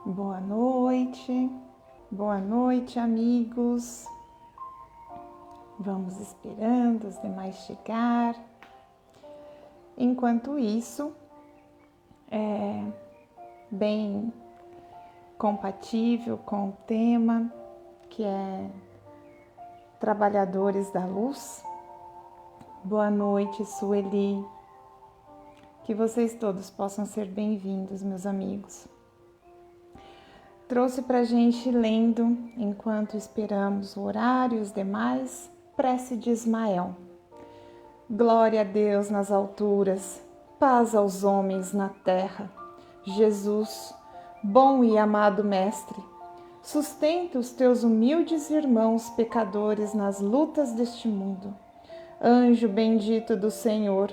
Boa noite, amigos. Vamos esperando os demais chegar. Enquanto isso, é bem compatível com o tema, que é Trabalhadores da Luz. Boa noite, Sueli. Que vocês todos possam ser bem-vindos, meus amigos. Trouxe para a gente lendo, enquanto esperamos o horário e os demais, prece de Ismael. Glória a Deus nas alturas, paz aos homens na terra. Jesus, bom e amado Mestre, sustenta os teus humildes irmãos pecadores nas lutas deste mundo. Anjo bendito do Senhor,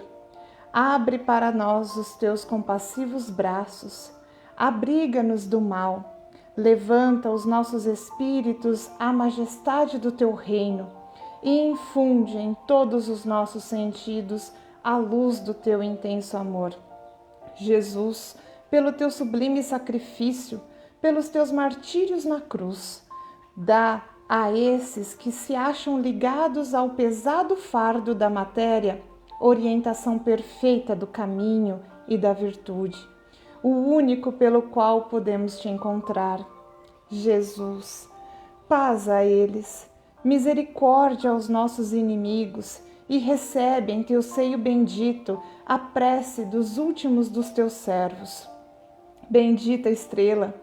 abre para nós os teus compassivos braços, abriga-nos do mal. Levanta os nossos espíritos à majestade do teu reino e infunde em todos os nossos sentidos a luz do teu intenso amor. Jesus, pelo teu sublime sacrifício, pelos teus martírios na cruz, dá a esses que se acham ligados ao pesado fardo da matéria orientação perfeita do caminho e da virtude, o único pelo qual podemos te encontrar. Jesus, paz a eles, misericórdia aos nossos inimigos e recebe em teu seio bendito a prece dos últimos dos teus servos. Bendita estrela,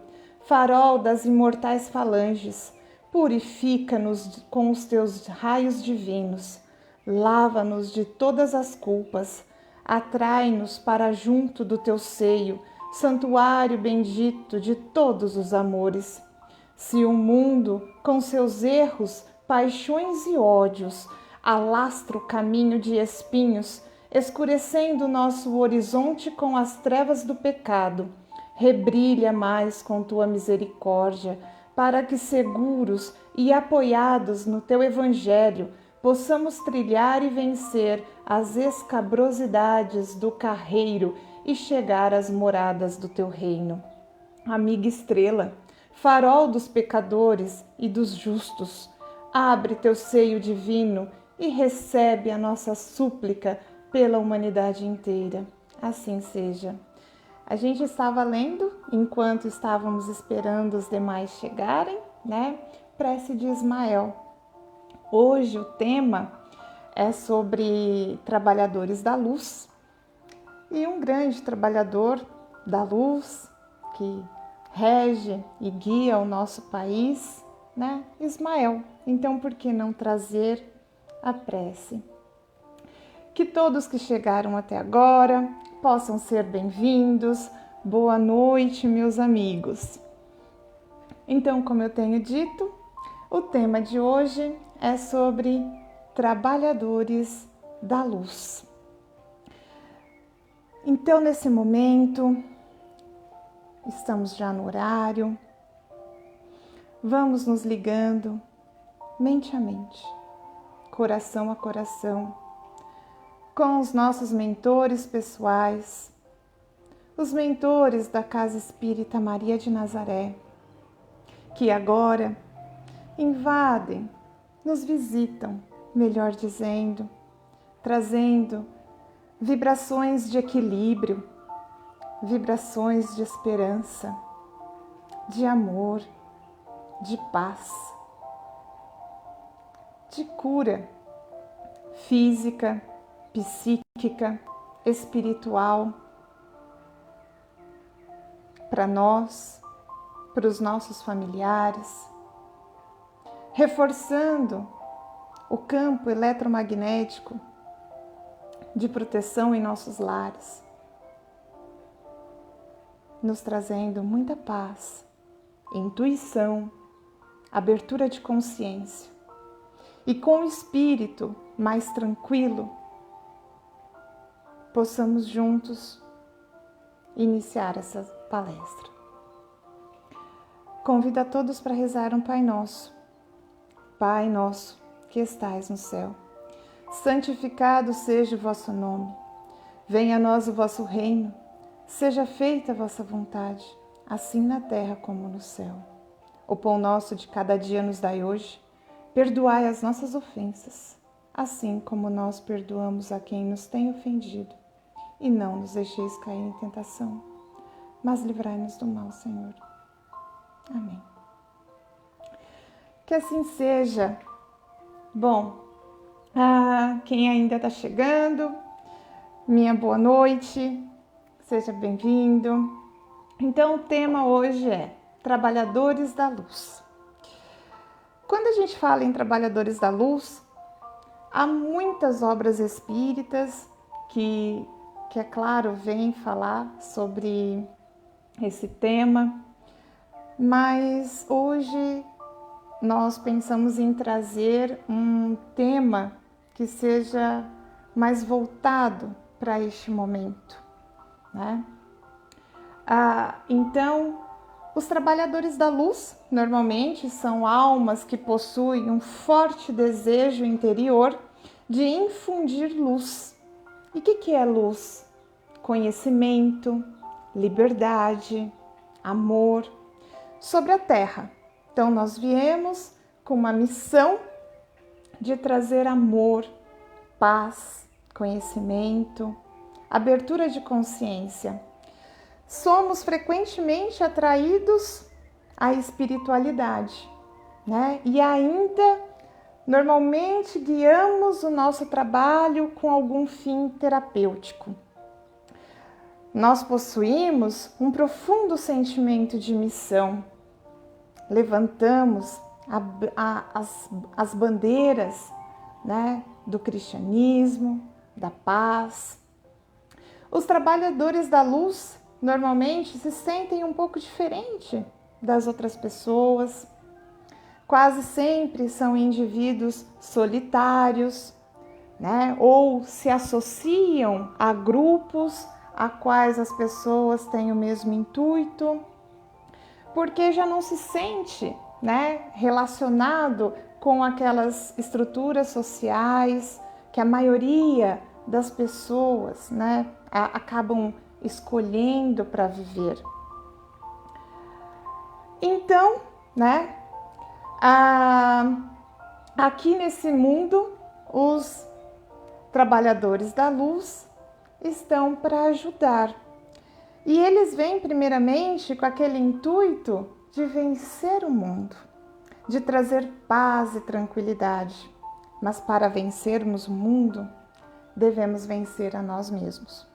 farol das imortais falanges, purifica-nos com os teus raios divinos, lava-nos de todas as culpas, atrai-nos para junto do teu seio, santuário bendito de todos os amores. Se o mundo, com seus erros, paixões e ódios, alastra o caminho de espinhos, escurecendo nosso horizonte com as trevas do pecado, rebrilha mais com tua misericórdia, para que seguros e apoiados no teu evangelho, possamos trilhar e vencer as escabrosidades do carreiro e chegar às moradas do teu reino. Amiga estrela, farol dos pecadores e dos justos, abre teu seio divino e recebe a nossa súplica pela humanidade inteira. Assim seja. A gente estava lendo, enquanto estávamos esperando os demais chegarem, né? Prece de Ismael. Hoje o tema é sobre trabalhadores da luz e um grande trabalhador da luz que rege e guia o nosso país, né? Ismael. Então, por que não trazer a prece? Que todos que chegaram até agora possam ser bem-vindos. Boa noite, meus amigos. Então, como eu tenho dito, o tema de hoje é sobre trabalhadores da luz. Então, nesse momento, estamos já no horário, vamos nos ligando mente a mente, coração a coração, com os nossos mentores pessoais, os mentores da Casa Espírita Maria de Nazaré, que agora invadem, nos visitam, melhor dizendo, trazendo vibrações de equilíbrio, vibrações de esperança, de amor, de paz, de cura física, psíquica, espiritual, para nós, para os nossos familiares, reforçando o campo eletromagnético de proteção em nossos lares, nos trazendo muita paz, intuição, abertura de consciência e com o espírito mais tranquilo, possamos juntos iniciar essa palestra. Convido a todos para rezar um Pai Nosso. Pai nosso, que estais no céu, santificado seja o vosso nome. Venha a nós o vosso reino, seja feita a vossa vontade, assim na terra como no céu. O pão nosso de cada dia nos dai hoje. Perdoai as nossas ofensas, assim como nós perdoamos a quem nos tem ofendido. E não nos deixeis cair em tentação, mas livrai-nos do mal, Senhor. Amém. Que assim seja. Bom, quem ainda está chegando, minha boa noite, seja bem-vindo. Então, o tema hoje é Trabalhadores da Luz. Quando a gente fala em Trabalhadores da Luz, há muitas obras espíritas que é claro, vêm falar sobre esse tema, mas hoje nós pensamos em trazer um tema que seja mais voltado para este momento, né? Então, os trabalhadores da luz normalmente são almas que possuem um forte desejo interior de infundir luz. E o que é luz? Conhecimento, liberdade, amor sobre a Terra. Então, nós viemos com uma missão de trazer amor, paz, conhecimento, abertura de consciência. Somos frequentemente atraídos à espiritualidade, né? E ainda, normalmente, guiamos o nosso trabalho com algum fim terapêutico. Nós possuímos um profundo sentimento de missão. Levantamos as bandeiras, né, do cristianismo, da paz. Os trabalhadores da luz normalmente se sentem um pouco diferente das outras pessoas. Quase sempre são indivíduos solitários, né, ou se associam a grupos a quais as pessoas têm o mesmo intuito, porque já não se sente, né, relacionado com aquelas estruturas sociais que a maioria das pessoas, né, acabam escolhendo para viver. Então, né, aqui nesse mundo, os trabalhadores da luz estão para ajudar. E eles vêm primeiramente com aquele intuito de vencer o mundo, de trazer paz e tranquilidade. Mas para vencermos o mundo, devemos vencer a nós mesmos.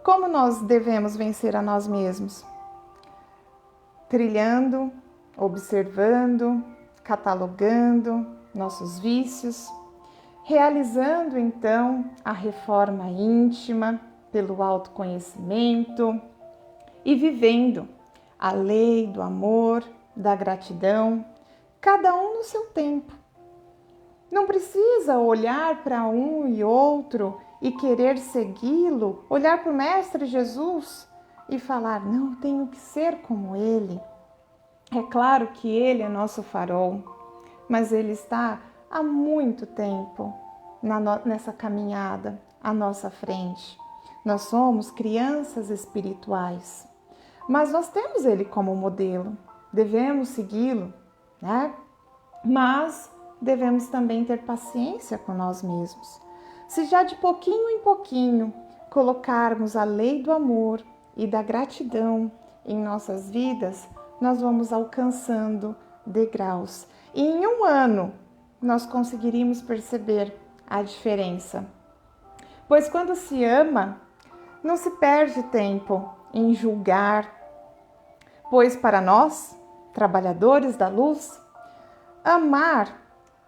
Como nós devemos vencer a nós mesmos? Trilhando, observando, catalogando nossos vícios, realizando então a reforma íntima pelo autoconhecimento e vivendo a lei do amor, da gratidão, cada um no seu tempo. Não precisa olhar para um e outro e querer segui-lo, olhar para o Mestre Jesus e falar, não, tenho que ser como ele. É claro que ele é nosso farol, mas ele está há muito tempo nessa caminhada à nossa frente. Nós somos crianças espirituais, mas nós temos ele como modelo, devemos segui-lo, né? Mas devemos também ter paciência com nós mesmos. Se já de pouquinho em pouquinho colocarmos a lei do amor e da gratidão em nossas vidas, nós vamos alcançando degraus. E em um ano nós conseguiríamos perceber a diferença. Pois quando se ama, não se perde tempo em julgar, pois para nós, trabalhadores da luz, amar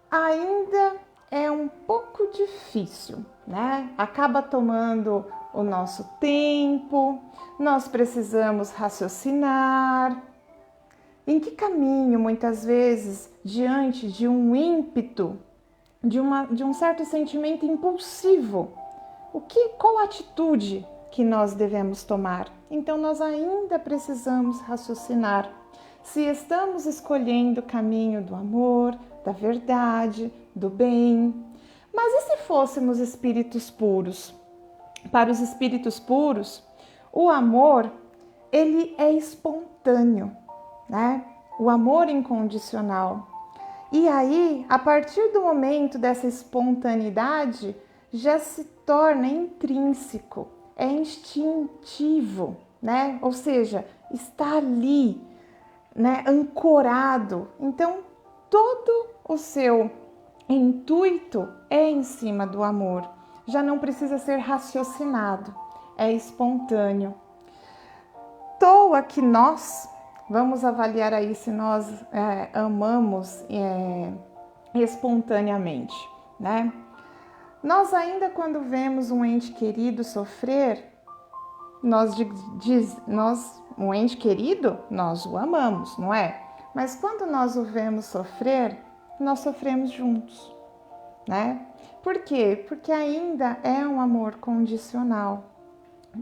ainda é um pouco difícil, né? Acaba tomando o nosso tempo, nós precisamos raciocinar. Em que caminho, muitas vezes, diante de um ímpeto, de um certo sentimento impulsivo, qual atitude que nós devemos tomar? Então, nós ainda precisamos raciocinar se estamos escolhendo o caminho do amor, da verdade, do bem. Mas e se fôssemos espíritos puros? Para os espíritos puros, o amor ele é espontâneo, né? O amor incondicional. E aí, a partir do momento dessa espontaneidade, já se torna intrínseco, é instintivo, né? Ou seja, está ali, né, ancorado. Então, todo o seu intuito é em cima do amor. Já não precisa ser raciocinado, é espontâneo. Toa que nós, vamos avaliar aí se nós amamos espontaneamente, né? Nós ainda quando vemos um ente querido sofrer, um ente querido, nós o amamos, não é? Mas quando nós o vemos sofrer, nós sofremos juntos, né? Por quê? Porque ainda é um amor condicional.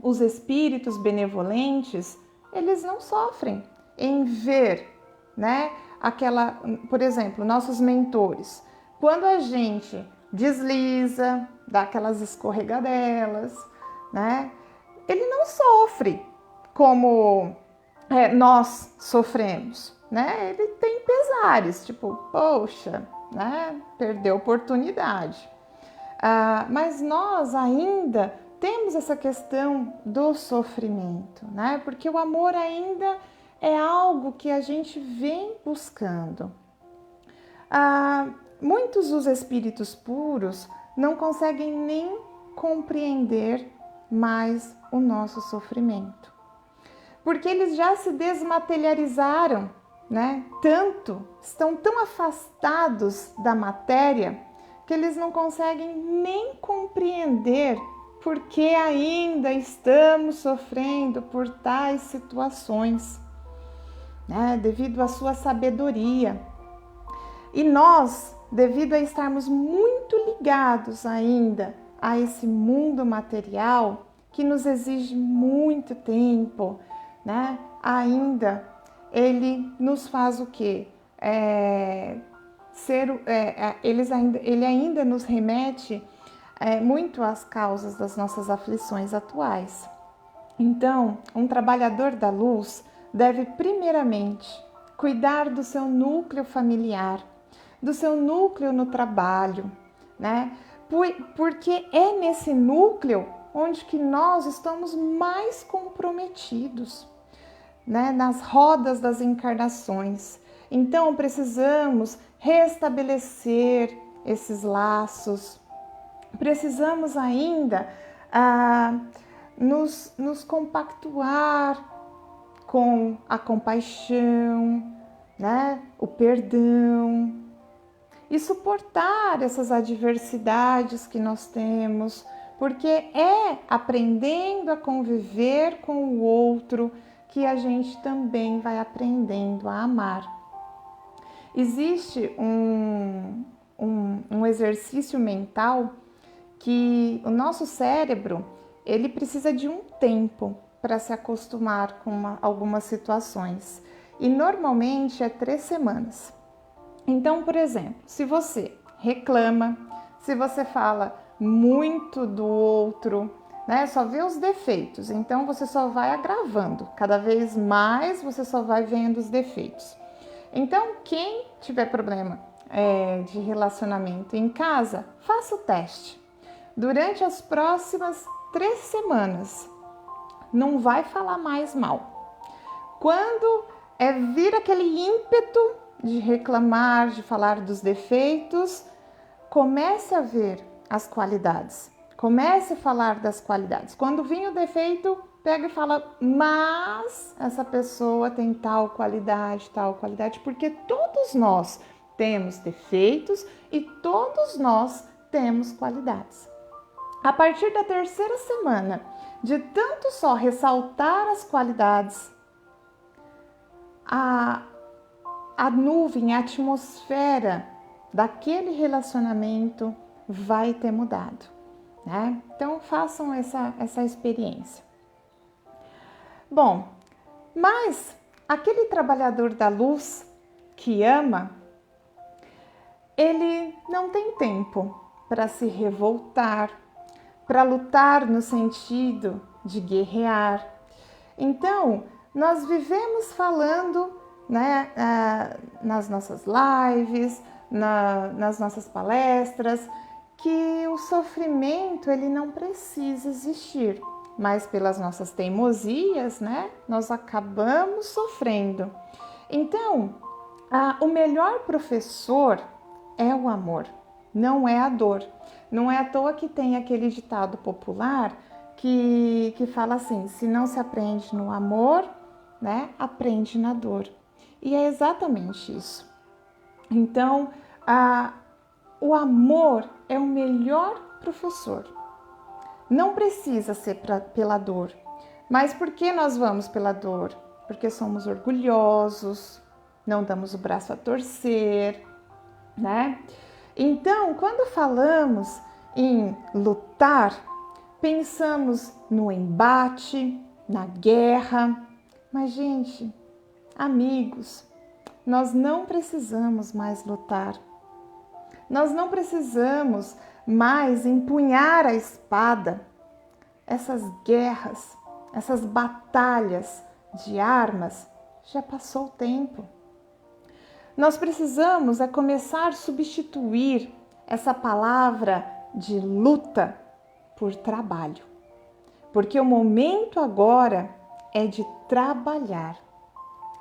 Os espíritos benevolentes, eles não sofrem em ver, né? Por exemplo, nossos mentores. Quando a gente desliza, dá aquelas escorregadelas, né? Ele não sofre como nós sofremos, né? Ele tem pesares, tipo, poxa, né? Perdeu a oportunidade. Mas nós ainda temos essa questão do sofrimento, né? Porque o amor ainda é algo que a gente vem buscando. Muitos dos espíritos puros não conseguem nem compreender mais o nosso sofrimento, porque eles já se desmaterializaram, né? Estão tão afastados da matéria que eles não conseguem nem compreender por que ainda estamos sofrendo por tais situações, né? Devido à sua sabedoria. E nós, devido a estarmos muito ligados ainda a esse mundo material que nos exige muito tempo, né? Ele nos faz o quê? Ele ainda nos remete muito às causas das nossas aflições atuais. Então, um trabalhador da luz deve primeiramente cuidar do seu núcleo familiar, do seu núcleo no trabalho, né? Porque é nesse núcleo onde que nós estamos mais comprometidos, né? Nas rodas das encarnações. Então, precisamos restabelecer esses laços, precisamos ainda nos compactuar com a compaixão, né? O perdão e suportar essas adversidades que nós temos, porque é aprendendo a conviver com o outro que a gente também vai aprendendo a amar. Existe um exercício mental que o nosso cérebro ele precisa de um tempo para se acostumar com algumas situações e normalmente é 3 semanas. Então, por exemplo, se você reclama, se você fala muito do outro, né, só vê os defeitos, então você só vai agravando, cada vez mais você só vai vendo os defeitos. Então, quem tiver problema de relacionamento em casa, faça o teste. Durante as próximas 3 semanas, não vai falar mais mal. Quando vir aquele ímpeto de reclamar, de falar dos defeitos, comece a ver as qualidades. Comece a falar das qualidades. Quando vir o defeito, pega e fala, mas essa pessoa tem tal qualidade, porque todos nós temos defeitos e todos nós temos qualidades. A partir da 3ª semana, de tanto só ressaltar as qualidades, a nuvem, a atmosfera daquele relacionamento vai ter mudado, né? Então façam essa experiência. Bom, mas aquele trabalhador da luz que ama, ele não tem tempo para se revoltar, para lutar no sentido de guerrear. Então, nós vivemos falando, né, nas nossas lives, nas nossas palestras, que o sofrimento ele não precisa existir, mas pelas nossas teimosias, né, nós acabamos sofrendo. Então, o melhor professor é o amor, não é a dor. Não é à toa que tem aquele ditado popular que fala assim: se não se aprende no amor, né, aprende na dor. E é exatamente isso. Então, o amor é o melhor professor. Não precisa ser pela dor. Mas por que nós vamos pela dor? Porque somos orgulhosos, não damos o braço a torcer, né? Então, quando falamos em lutar, pensamos no embate, na guerra. Mas, gente, amigos, nós não precisamos mais lutar. Nós não precisamos mais empunhar a espada. Essas guerras, essas batalhas de armas, já passou o tempo. Nós precisamos começar a substituir essa palavra de luta por trabalho. Porque o momento agora é de trabalhar.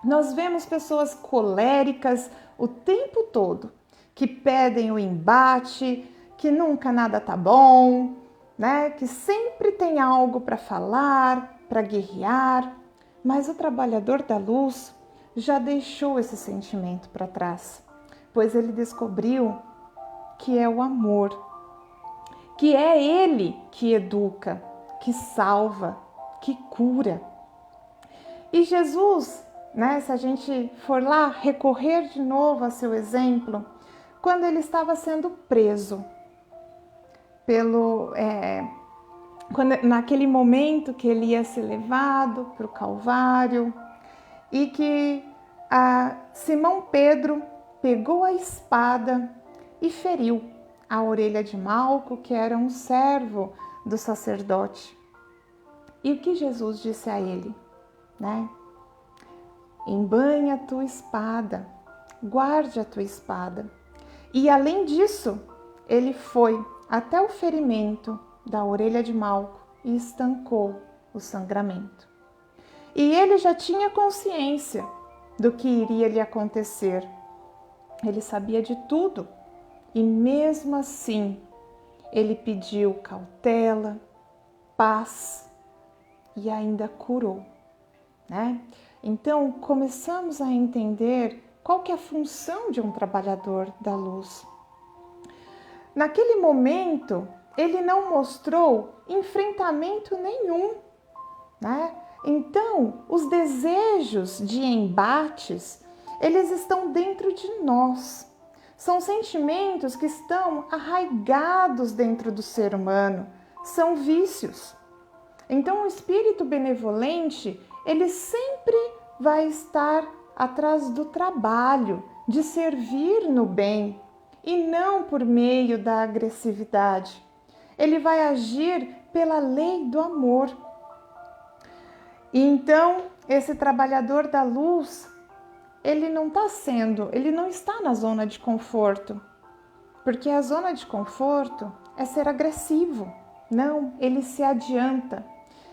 Nós vemos pessoas coléricas o tempo todo, que pedem o embate, que nunca nada tá bom, né? Que sempre tem algo para falar, para guerrear. Mas o trabalhador da luz já deixou esse sentimento para trás, pois ele descobriu que é o amor, que é ele que educa, que salva, que cura. E Jesus, né, se a gente for lá recorrer de novo a seu exemplo, quando ele estava sendo preso, naquele momento que ele ia ser levado para o Calvário, e que Simão Pedro pegou a espada e feriu a orelha de Malco, que era um servo do sacerdote. E o que Jesus disse a ele, né? Embanhe a tua espada, guarde a tua espada. E além disso, ele foi até o ferimento da orelha de Malco e estancou o sangramento. E ele já tinha consciência do que iria lhe acontecer. Ele sabia de tudo e mesmo assim ele pediu cautela, paz e ainda curou, né? Então começamos a entender qual que é a função de um trabalhador da luz. Naquele momento ele não mostrou enfrentamento nenhum, né? Então, os desejos de embates, eles estão dentro de nós. São sentimentos que estão arraigados dentro do ser humano, são vícios. Então, o espírito benevolente, ele sempre vai estar atrás do trabalho, de servir no bem, e não por meio da agressividade. Ele vai agir pela lei do amor. E então, esse trabalhador da luz, ele não está na zona de conforto, porque a zona de conforto é ser agressivo. Não, ele se adianta.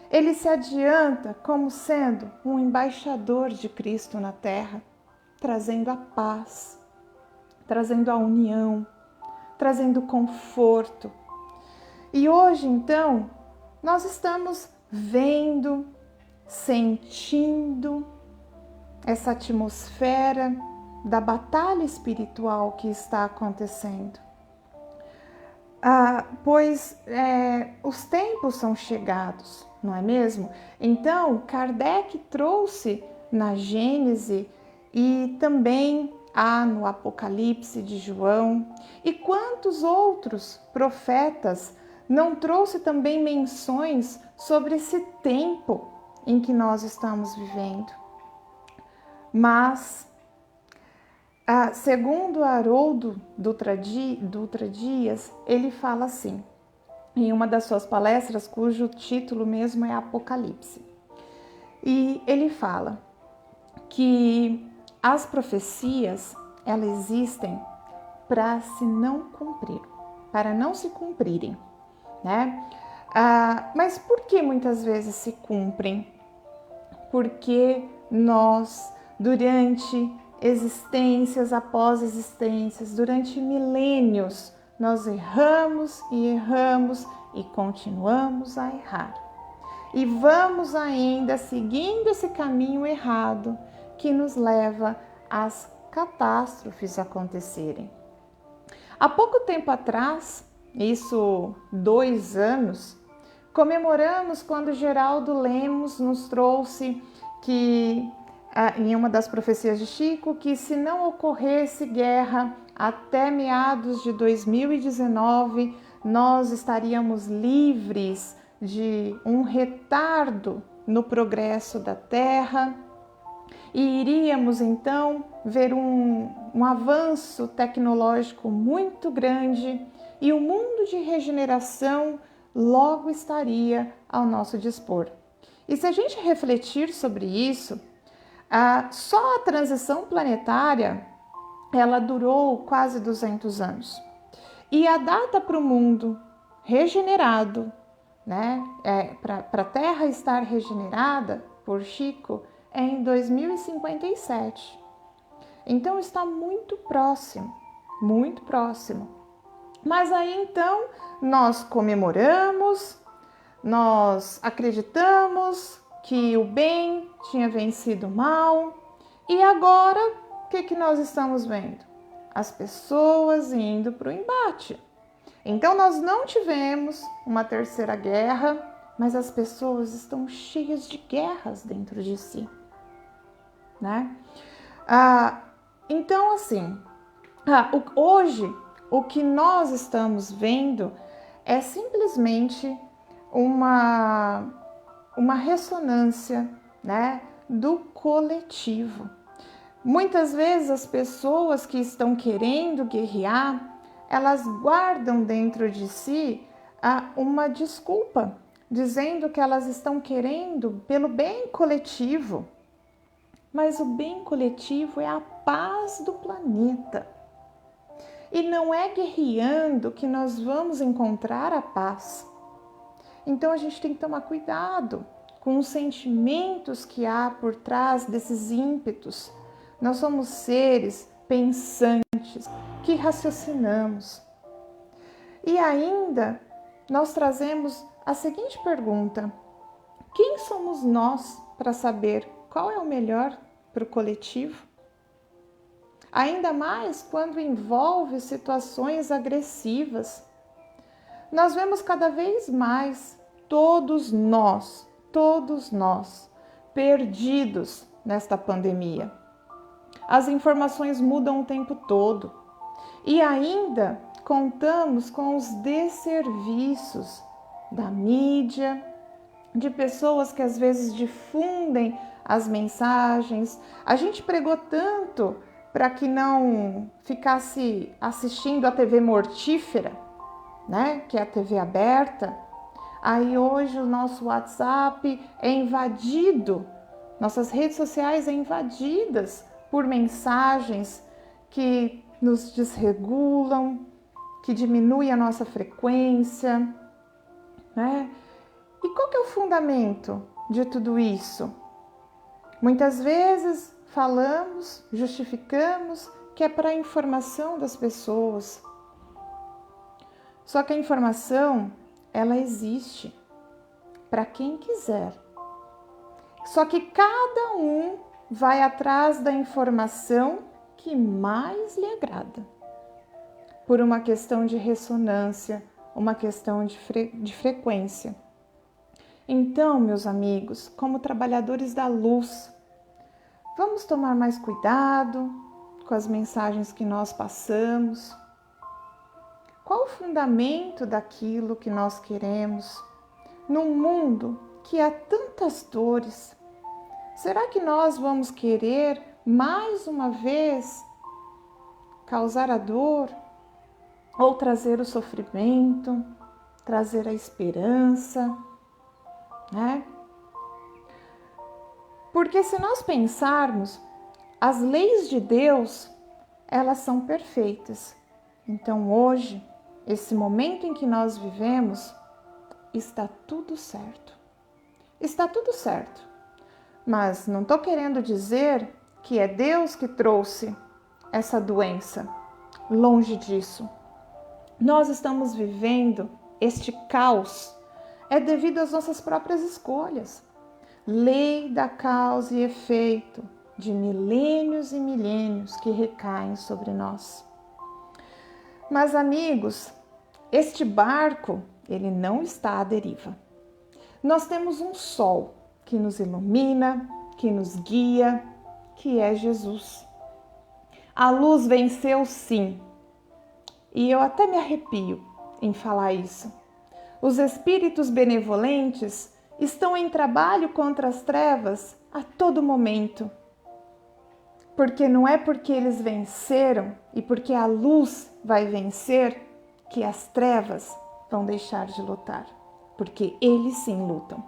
Ele se adianta como sendo um embaixador de Cristo na Terra, trazendo a paz, trazendo a união, trazendo conforto. E hoje, então, nós estamos vendo, sentindo essa atmosfera da batalha espiritual que está acontecendo. Pois os tempos são chegados, não é mesmo? Então, Kardec trouxe na Gênese e também no Apocalipse de João, e quantos outros profetas não trouxe também menções sobre esse tempo em que nós estamos vivendo. Mas, segundo Haroldo Dutra Dias, ele fala assim, em uma das suas palestras, cujo título mesmo é Apocalipse. E ele fala que as profecias, elas existem para não se cumprirem, né? Mas por que muitas vezes se cumprem? Porque nós, durante existências após existências, durante milênios, nós erramos e continuamos a errar. E vamos ainda seguindo esse caminho errado que nos leva às catástrofes acontecerem. Há pouco tempo atrás, isso 2 anos, comemoramos quando Geraldo Lemos nos trouxe que, em uma das profecias de Chico, que se não ocorresse guerra até meados de 2019, nós estaríamos livres de um retardo no progresso da Terra e iríamos então ver um avanço tecnológico muito grande e o mundo de regeneração logo estaria ao nosso dispor. E se a gente refletir sobre isso, só a transição planetária ela durou quase 200 anos. E a data para o mundo regenerado, né, para a Terra estar regenerada por Chico, é em 2057. Então está muito próximo, muito próximo. Mas aí então nós comemoramos, nós acreditamos que o bem tinha vencido o mal e agora o que nós estamos vendo? As pessoas indo para o embate. Então nós não tivemos uma terceira guerra, mas as pessoas estão cheias de guerras dentro de si, né? Então assim, hoje o que nós estamos vendo é simplesmente uma ressonância, né, do coletivo. Muitas vezes as pessoas que estão querendo guerrear, elas guardam dentro de si uma desculpa, dizendo que elas estão querendo pelo bem coletivo. Mas o bem coletivo é a paz do planeta. E não é guerreando que nós vamos encontrar a paz. Então a gente tem que tomar cuidado com os sentimentos que há por trás desses ímpetos. Nós somos seres pensantes, que raciocinamos. E ainda nós trazemos a seguinte pergunta: quem somos nós para saber qual é o melhor para o coletivo? Ainda mais quando envolve situações agressivas. Nós vemos cada vez mais todos nós, perdidos nesta pandemia. As informações mudam o tempo todo e ainda contamos com os desserviços da mídia, de pessoas que às vezes difundem as mensagens. A gente pregou tanto para que não ficasse assistindo a TV mortífera, né? Que é a TV aberta. Aí hoje o nosso WhatsApp é invadido, nossas redes sociais são invadidas por mensagens que nos desregulam, que diminuem a nossa frequência, né? E qual que é o fundamento de tudo isso? Muitas vezes falamos, justificamos que é para a informação das pessoas. Só que a informação, ela existe para quem quiser. Só que cada um vai atrás da informação que mais lhe agrada. Por uma questão de ressonância, uma questão de frequência. Então, meus amigos, como trabalhadores da luz, vamos tomar mais cuidado com as mensagens que nós passamos. Qual o fundamento daquilo que nós queremos num mundo que há tantas dores? Será que nós vamos querer mais uma vez causar a dor ou trazer o sofrimento, trazer a esperança, né? Porque se nós pensarmos, as leis de Deus, elas são perfeitas. Então hoje, esse momento em que nós vivemos, está tudo certo. Está tudo certo. Mas não estou querendo dizer que é Deus que trouxe essa doença. Longe disso. Nós estamos vivendo este caos. É devido às nossas próprias escolhas. Lei da causa e efeito de milênios e milênios que recaem sobre nós. Mas, amigos, este barco, ele não está à deriva. Nós temos um sol que nos ilumina, que nos guia, que é Jesus. A luz venceu, sim. E eu até me arrepio em falar isso. Os espíritos benevolentes estão em trabalho contra as trevas a todo momento. Porque não é porque eles venceram e porque a luz vai vencer que as trevas vão deixar de lutar. Porque eles sim lutam.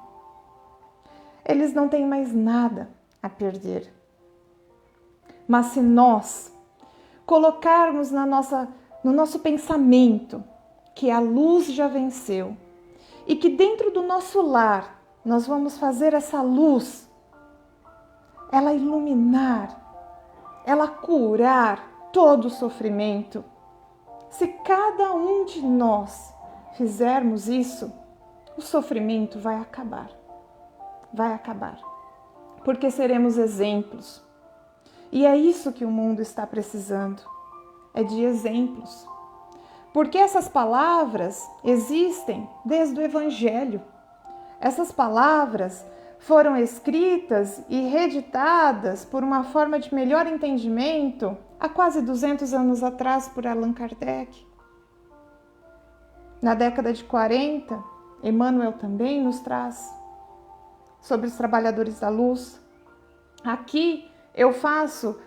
Eles não têm mais nada a perder. Mas se nós colocarmos no nosso pensamento que a luz já venceu e que dentro do nosso lar nós vamos fazer essa luz, ela iluminar, ela curar todo o sofrimento. Se cada um de nós fizermos isso, o sofrimento vai acabar. Vai acabar. Porque seremos exemplos. E é isso que o mundo está precisando. É de exemplos. Porque essas palavras existem desde o Evangelho. Essas palavras foram escritas e reeditadas por uma forma de melhor entendimento há quase 200 anos atrás por Allan Kardec. Na década de 40, Emmanuel também nos traz sobre os trabalhadores da luz. Aqui eu faço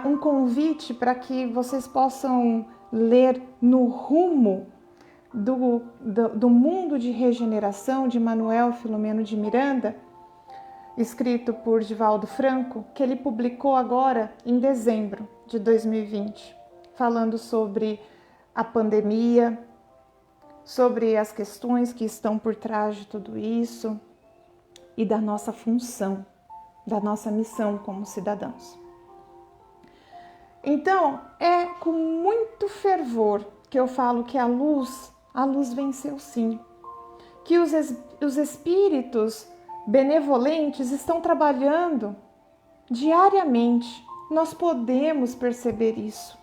um convite para que vocês possam ler No Rumo do Mundo de Regeneração, de Manuel Filomeno de Miranda, escrito por Divaldo Franco, que ele publicou agora em dezembro de 2020, falando sobre a pandemia, sobre as questões que estão por trás de tudo isso e da nossa função, da nossa missão como cidadãos. Então, é com muito fervor que eu falo que a luz venceu sim. Que os espíritos benevolentes estão trabalhando diariamente. Nós podemos perceber isso.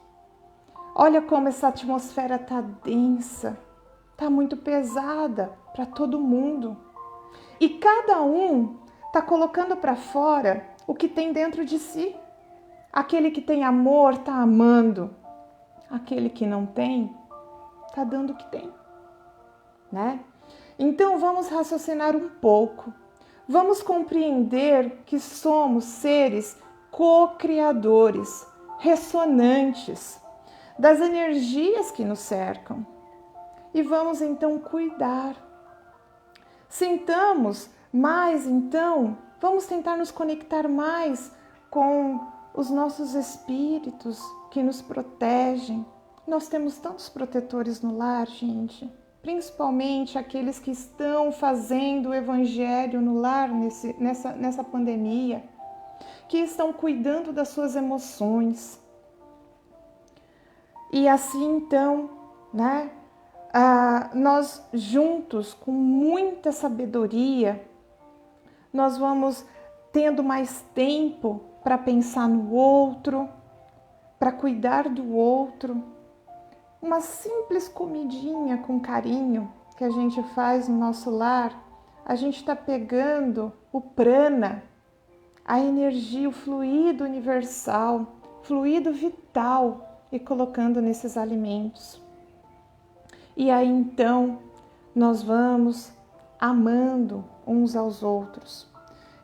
Olha como essa atmosfera está densa, está muito pesada para todo mundo. E cada um está colocando para fora o que tem dentro de si. Aquele que tem amor está amando. Aquele que não tem, está dando o que tem, né? Então vamos raciocinar um pouco. Vamos compreender que somos seres co-criadores, ressonantes das energias que nos cercam. E vamos então cuidar. Sintamos mais, então, vamos tentar nos conectar mais com os nossos espíritos que nos protegem. Nós temos tantos protetores no lar, gente. Principalmente aqueles que estão fazendo o evangelho no lar nessa pandemia, que estão cuidando das suas emoções. E assim, então, né, nós juntos, com muita sabedoria, nós vamos tendo mais tempo para pensar no outro, para cuidar do outro. Uma simples comidinha com carinho que a gente faz no nosso lar, a gente está pegando o prana, a energia, o fluido universal, fluido vital e colocando nesses alimentos. E aí então nós vamos amando uns aos outros.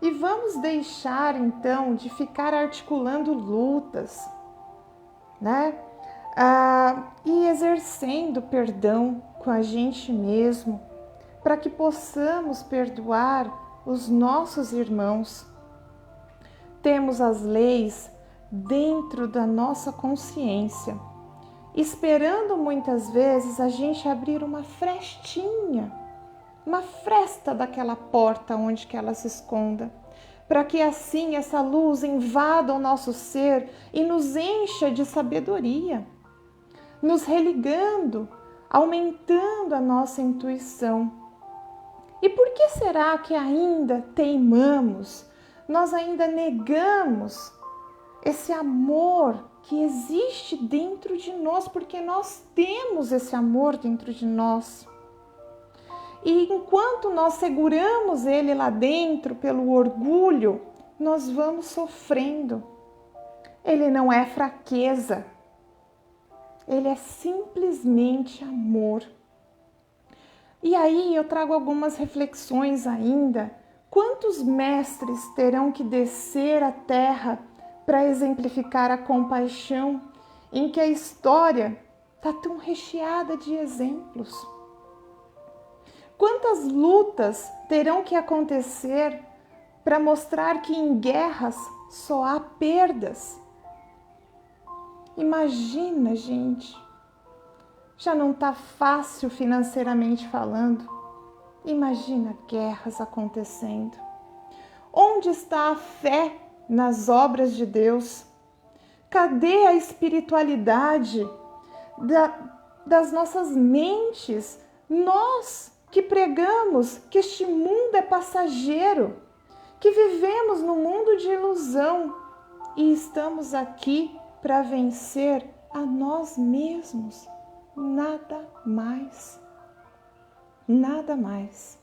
E vamos deixar então de ficar articulando lutas, né? E exercendo perdão com a gente mesmo, para que possamos perdoar os nossos irmãos. temos as leis dentro da nossa consciência, esperando muitas vezes a gente abrir uma frestinha, uma fresta daquela porta onde que ela se esconda, para que assim essa luz invada o nosso ser e nos encha de sabedoria, nos religando, aumentando a nossa intuição. E por que será que ainda teimamos, nós ainda negamos esse amor que existe dentro de nós, porque nós temos esse amor dentro de nós? E enquanto nós seguramos ele lá dentro pelo orgulho, nós vamos sofrendo. Ele não é fraqueza, ele é simplesmente amor. E aí eu trago algumas reflexões ainda. Quantos mestres terão que descer à terra para exemplificar a compaixão, em que a história está tão recheada de exemplos? Quantas lutas terão que acontecer para mostrar que em guerras só há perdas? Imagina, gente, já não está fácil financeiramente falando. Imagina guerras acontecendo. Onde está a fé nas obras de Deus? Cadê a espiritualidade das nossas mentes? Nós que pregamos que este mundo é passageiro, que vivemos num mundo de ilusão e estamos aqui para vencer a nós mesmos. Nada mais. Nada mais.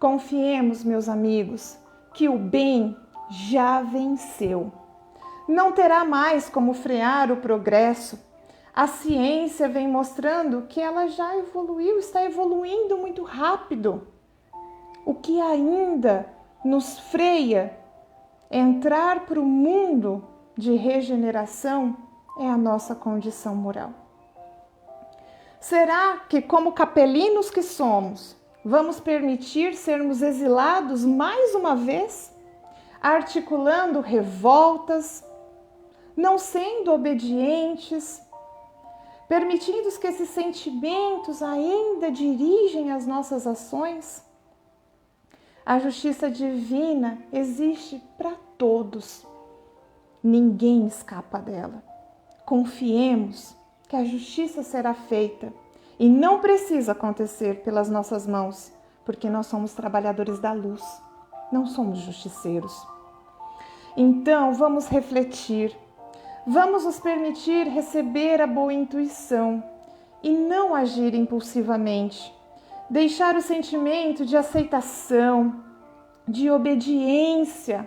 Confiemos, meus amigos, que o bem já venceu. Não terá mais como frear o progresso. A ciência vem mostrando que ela já evoluiu, está evoluindo muito rápido. O que ainda nos freia entrar para o mundo de regeneração é a nossa condição moral. Será que, como capelinos que somos, vamos permitir sermos exilados mais uma vez, articulando revoltas, não sendo obedientes, permitindo que esses sentimentos ainda dirigem as nossas ações? A justiça divina existe para todos. Ninguém escapa dela. Confiemos que a justiça será feita e não precisa acontecer pelas nossas mãos, porque nós somos trabalhadores da luz, não somos justiceiros. Então, vamos refletir, vamos nos permitir receber a boa intuição e não agir impulsivamente, deixar o sentimento de aceitação, de obediência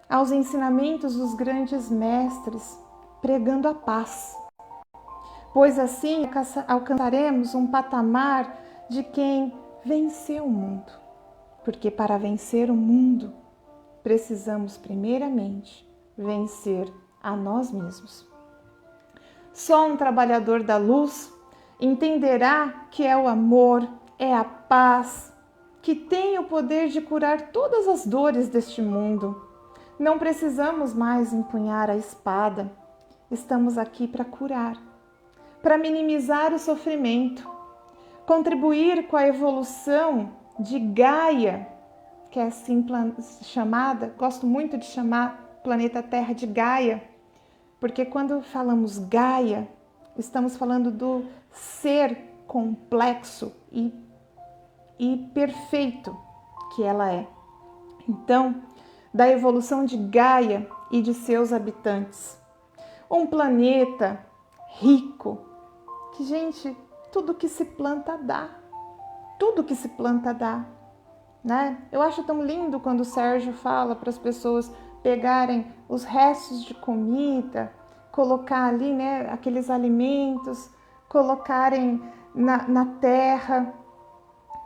aos ensinamentos dos grandes mestres, pregando a paz. Pois assim alcançaremos um patamar de quem venceu o mundo. Porque para vencer o mundo, precisamos primeiramente vencer a nós mesmos. Só um trabalhador da luz entenderá que é o amor, é a paz, que tem o poder de curar todas as dores deste mundo. Não precisamos mais empunhar a espada. Estamos aqui para curar, para minimizar o sofrimento, contribuir com a evolução de Gaia, que é assim chamada, gosto muito de chamar planeta Terra de Gaia, porque quando falamos Gaia, estamos falando do ser complexo e perfeito que ela é. Então, da evolução de Gaia e de seus habitantes. Um planeta rico, que, gente, tudo que se planta dá. Tudo que se planta dá, né? Eu acho tão lindo quando o Sérgio fala para as pessoas pegarem os restos de comida, colocar ali, né, aqueles alimentos, colocarem na terra.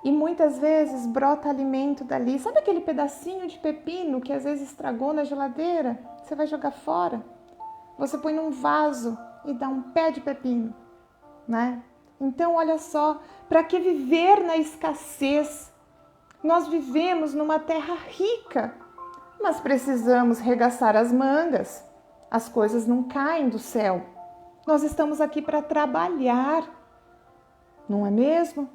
E muitas vezes brota alimento dali. Sabe aquele pedacinho de pepino que às vezes estragou na geladeira? Você vai jogar fora. Você põe num vaso e dá um pé de pepino, né? Então, olha só, para que viver na escassez? Nós vivemos numa terra rica, mas precisamos regaçar as mangas. As coisas não caem do céu. Nós estamos aqui para trabalhar, não é mesmo?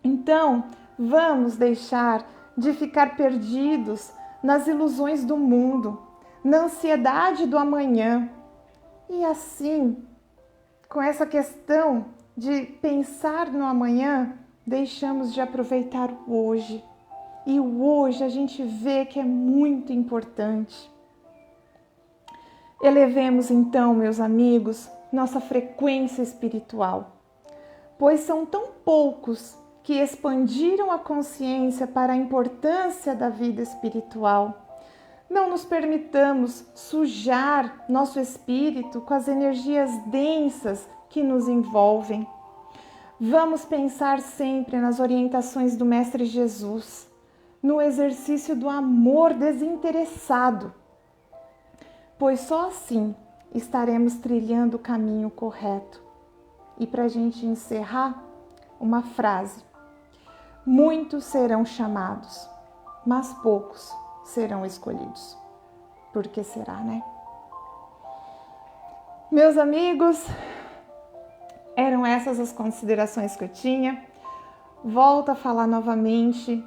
Então, vamos deixar de ficar perdidos nas ilusões do mundo, na ansiedade do amanhã. E assim, com essa questão de pensar no amanhã, deixamos de aproveitar o hoje. E o hoje a gente vê que é muito importante. Elevemos então, meus amigos, nossa frequência espiritual, pois são tão poucos que expandiram a consciência para a importância da vida espiritual. Não nos permitamos sujar nosso espírito com as energias densas que nos envolvem. Vamos pensar sempre nas orientações do Mestre Jesus, no exercício do amor desinteressado, pois só assim estaremos trilhando o caminho correto. E para a gente encerrar, uma frase: muitos serão chamados, mas poucos serão escolhidos. Por que será, né? Meus amigos, eram essas as considerações que eu tinha. Volto a falar novamente,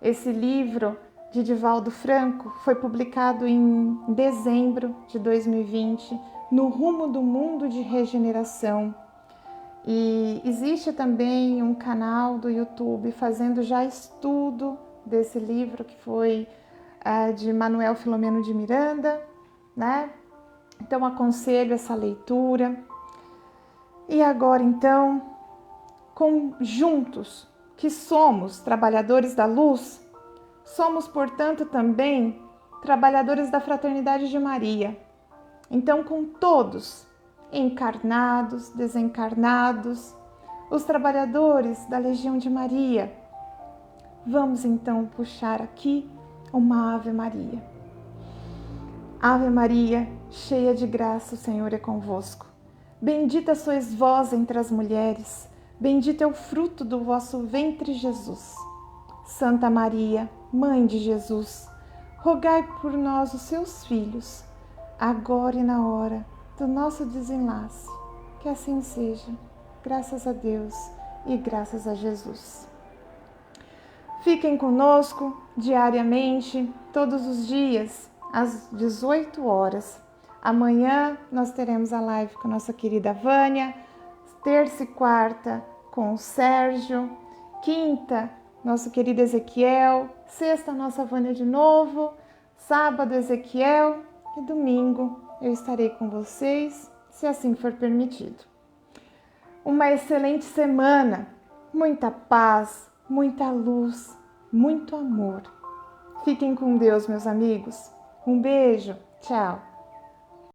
esse livro de Divaldo Franco foi publicado em dezembro de 2020, No Rumo do Mundo de Regeneração. E existe também um canal do YouTube fazendo já estudo desse livro, que foi de Manuel Filomeno de Miranda, né? Então aconselho essa leitura. E agora então, juntos que somos trabalhadores da luz, somos, portanto, também trabalhadores da Fraternidade de Maria. Então, com todos, encarnados, desencarnados, os trabalhadores da Legião de Maria, vamos então puxar aqui uma Ave Maria. Ave Maria, cheia de graça, o Senhor é convosco. Bendita sois vós entre as mulheres, bendito é o fruto do vosso ventre, Jesus. Santa Maria, Mãe de Jesus, rogai por nós, os seus filhos, agora e na hora do nosso desenlace. Que assim seja, graças a Deus e graças a Jesus. Fiquem conosco diariamente, todos os dias, às 18 horas. Amanhã nós teremos a live com a nossa querida Vânia, terça e quarta com o Sérgio, quinta, nosso querido Ezequiel, sexta, nossa Vânia de novo, sábado, Ezequiel, e domingo eu estarei com vocês, se assim for permitido. Uma excelente semana, muita paz, muita luz, muito amor. Fiquem com Deus, meus amigos. Um beijo, tchau.